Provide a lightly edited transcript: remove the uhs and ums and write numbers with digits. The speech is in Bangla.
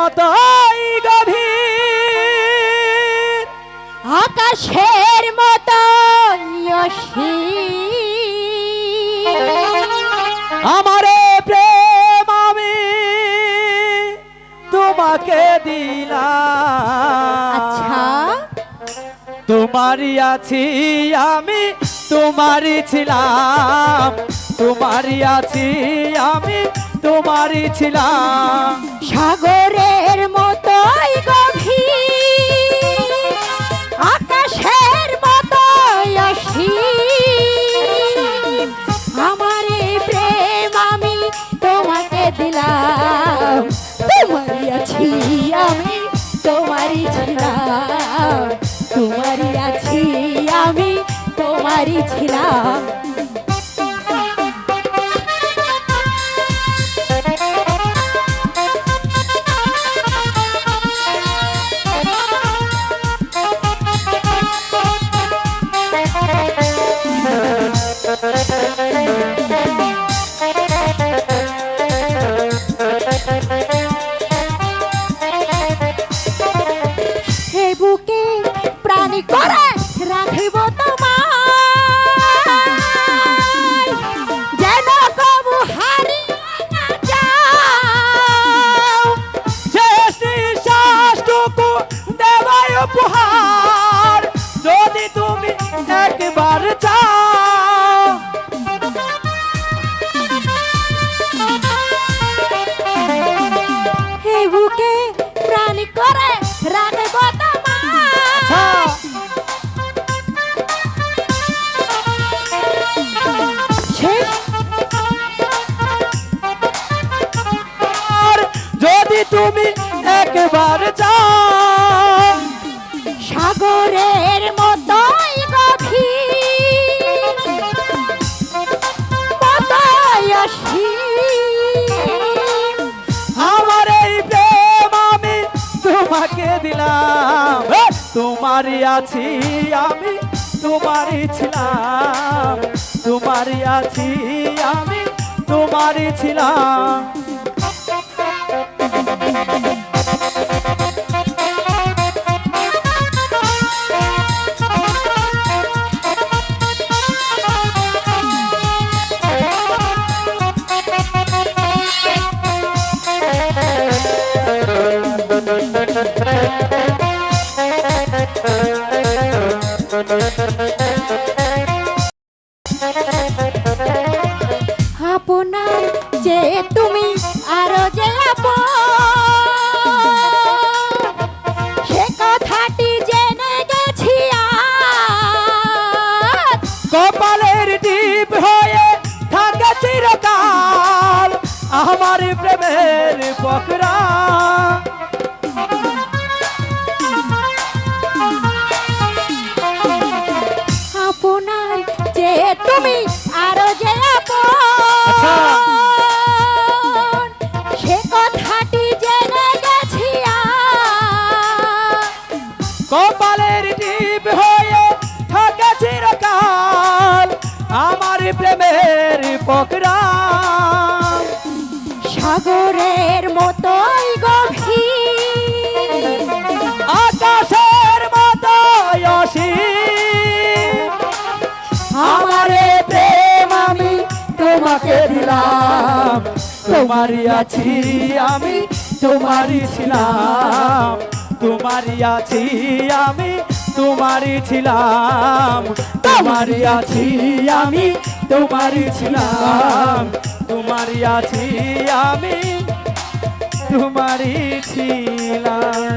মতোই গভীর, আকাশের মতোই অসীম। আমারে প্রেম আমি তোমাকে দিলাম। আচ্ছা, তোমারই আছি আমি, তোমারই ছিলাম। তোমারই আছি আমি, তোমারই ছিলাম। সাগরের মতোই গভীর, আকাশের মতোই অসীম। আমার এই প্রেম আমি তোমাকে দিলাম। তোমারই আছি আমি, তোমারই ছিলাম। তোমারই আছি আমি, তোমারই ছিলাম। হে বুকে প্রাণী করে রাখিব তোমায়, যেন কবু হারিয়ে না যাও। শেষ নিঃশ্বাসটুকু দেবাই উপহার, যদি তুমি একবার চাও। হে বুকে প্রাণী করে রাখিব তোমায়, শেষ আর যদি তুমি একবার চাও। সাগরের মতোই গভীর, মতোই অসীম। আমার এই প্রেম আমি তোমাকে দিলাম। তোমারই আছি আমি, তোমারই ছিলাম। তোমারই আছি আমি, তোমারই ছিলাম। আপনার যে তুমি আরো যে আপন, সে কথাটি জেনে গেছি আজ। কপালের টিপ হয়ে থাকে চিরকাল আমার প্রেমের পকরা। আপনার যে তুমি আরো যে আচ্ছা। আপন, সে কথাটি জেনে গেছি আজ। কপালের টিপ হয়ে থাকে চিরকাল আমার প্রেমের পকরা। সাগরের মতোই গভীর, আকাশের মতোই অসীম। আমার প্রেম আমি তোমাকে দিলাম। তোমারই আছি আমি, তোমারই ছিলাম। তোমারই আছি আমি, তোমারই ছিলাম। তোমারই আছি আমি, তোমারই ছিলাম। তোমারই আছি আমি, তোমারই ছিলাম।